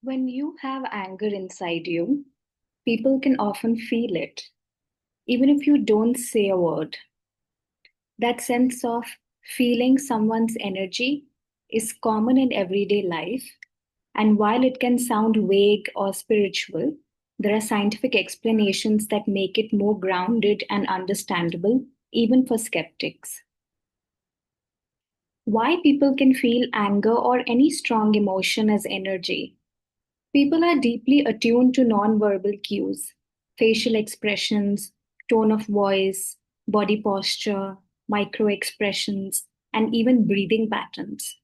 When you have anger inside you, people can often feel it, even if you don't say a word. That sense of feeling someone's energy is common in everyday life, and while it can sound vague or spiritual, there are scientific explanations that make it more grounded and understandable, even for skeptics. Why people can feel anger or any strong emotion as energy? People are deeply attuned to nonverbal cues, facial expressions, tone of voice, body posture, micro expressions, and even breathing patterns.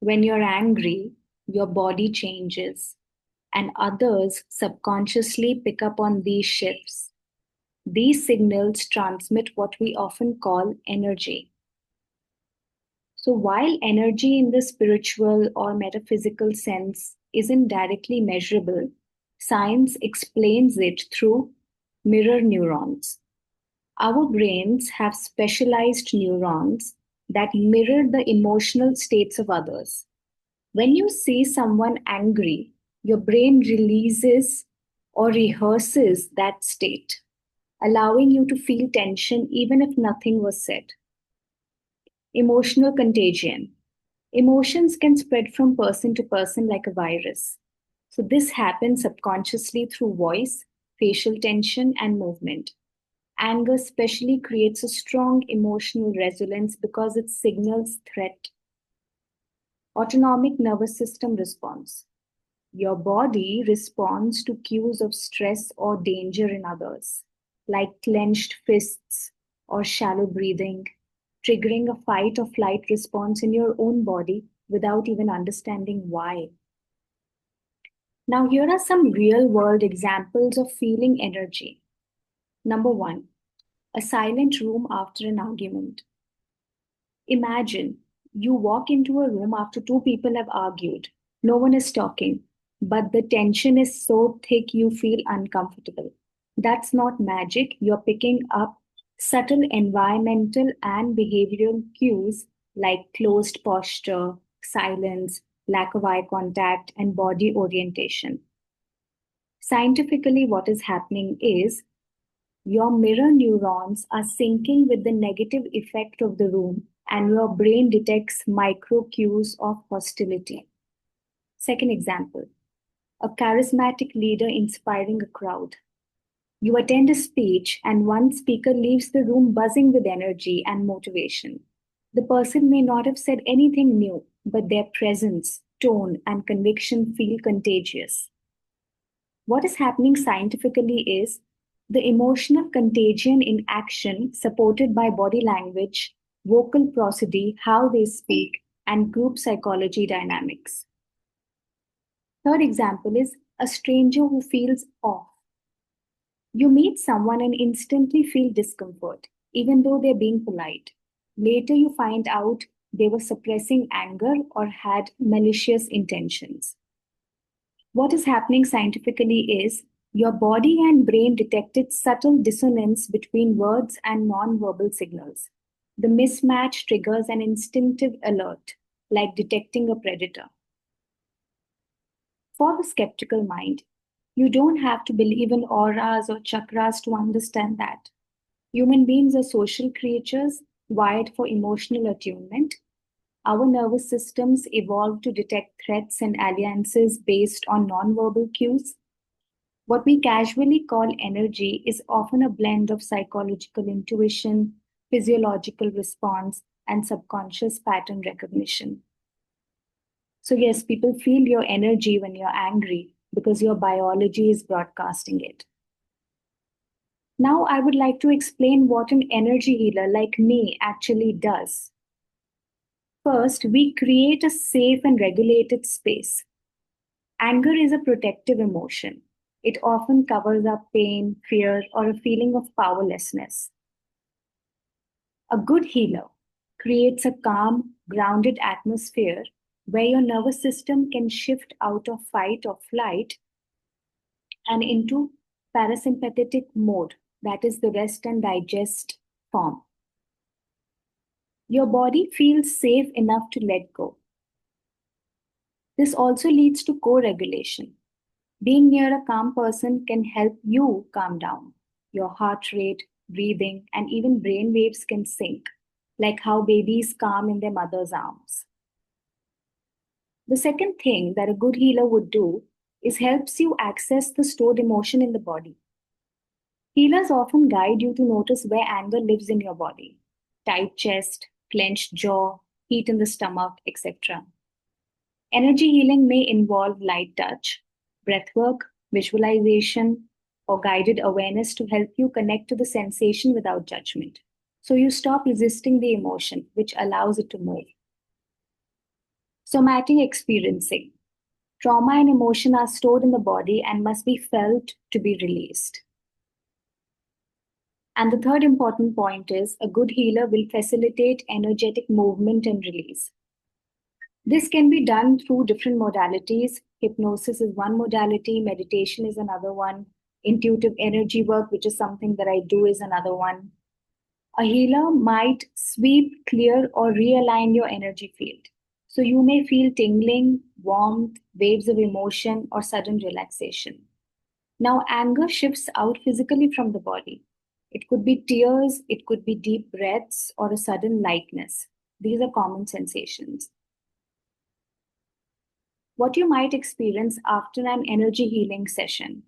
When you're angry, your body changes, and others subconsciously pick up on these shifts. These signals transmit what we often call energy. So, while energy in the spiritual or metaphysical sense isn't directly measurable, science explains it through mirror neurons. Our brains have specialized neurons that mirror the emotional states of others. When you see someone angry, your brain releases or rehearses that state, allowing you to feel tension even if nothing was said. Emotional contagion. Emotions can spread from person to person like a virus. So, this happens subconsciously through voice, facial tension, and movement. Anger, especially, creates a strong emotional resonance because it signals threat. Autonomic nervous system response. Your body responds to cues of stress or danger in others, like clenched fists or shallow breathing, triggering a fight or flight response in your own body without even understanding why. Now, here are some real world examples of feeling energy. Number one, a silent room after an argument. Imagine you walk into a room after two people have argued. No one is talking, but the tension is so thick you feel uncomfortable. That's not magic. You're picking up subtle environmental and behavioral cues like closed posture, silence, lack of eye contact, and body orientation. Scientifically, what is happening is your mirror neurons are syncing with the negative effect of the room, and your brain detects micro cues of hostility. Second example, a charismatic leader inspiring a crowd. You attend a speech, and one speaker leaves the room buzzing with energy and motivation. The person may not have said anything new, but their presence, tone, and conviction feel contagious. What is happening scientifically is the emotional contagion in action, supported by body language, vocal prosody, how they speak, and group psychology dynamics. Third example is a stranger who feels off. You meet someone and instantly feel discomfort, even though they're being polite. Later, you find out they were suppressing anger or had malicious intentions. What is happening scientifically is your body and brain detected subtle dissonance between words and non-verbal signals. The mismatch triggers an instinctive alert, like detecting a predator. For the skeptical mind, you don't have to believe in auras or chakras to understand that. Human beings are social creatures wired for emotional attunement. Our nervous systems evolved to detect threats and alliances based on nonverbal cues. What we casually call energy is often a blend of psychological intuition, physiological response, and subconscious pattern recognition. So, yes, people feel your energy when you're angry because your biology is broadcasting it. Now, I would like to explain what an energy healer like me actually does. First, we create a safe and regulated space. Anger is a protective emotion. It often covers up pain, fear, or a feeling of powerlessness. A good healer creates a calm, grounded atmosphere where your nervous system can shift out of fight or flight and into parasympathetic mode, that is the rest and digest form. Your body feels safe enough to let go. This also leads to co regulation. Being near a calm person can help you calm down. Your heart rate, breathing, and even brain waves can sync, like how babies calm in their mother's arms. The second thing that a good healer would do is helps you access the stored emotion in the body. Healers often guide you to notice where anger lives in your body: tight chest, clenched jaw, heat in the stomach, etc. Energy healing may involve light touch, breath work, visualization, or guided awareness to help you connect to the sensation without judgment. So you stop resisting the emotion, which allows it to move. Somatic experiencing. Trauma and emotion are stored in the body and must be felt to be released. And the third important point is a good healer will facilitate energetic movement and release. This can be done through different modalities. Hypnosis is one modality, meditation is another one, intuitive energy work, which is something that I do, is another one. A healer might sweep, clear, or realign your energy field. So you may feel tingling, warmth, waves of emotion, or sudden relaxation. Now, anger shifts out physically from the body. It could be tears, it could be deep breaths, or a sudden lightness. These are common sensations. What you might experience after an energy healing session.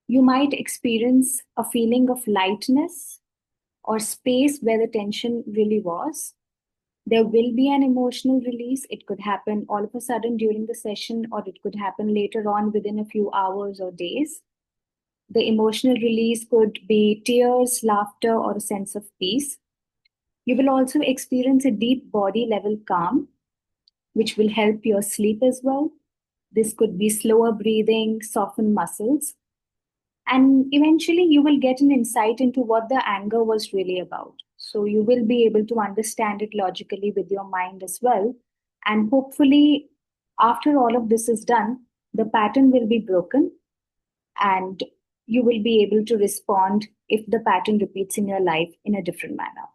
You might experience a feeling of lightness or space where the tension really was. There will be an emotional release. It could happen all of a sudden during the session, or it could happen later on within a few hours or days. The emotional release could be tears, laughter, or a sense of peace. You will also experience a deep body level calm, which will help your sleep as well. This could be slower breathing, softened muscles, and eventually you will get an insight into what the anger was really about. So you will be able to understand it logically with your mind as well. And hopefully, after all of this is done, the pattern will be broken and you will be able to respond if the pattern repeats in your life in a different manner.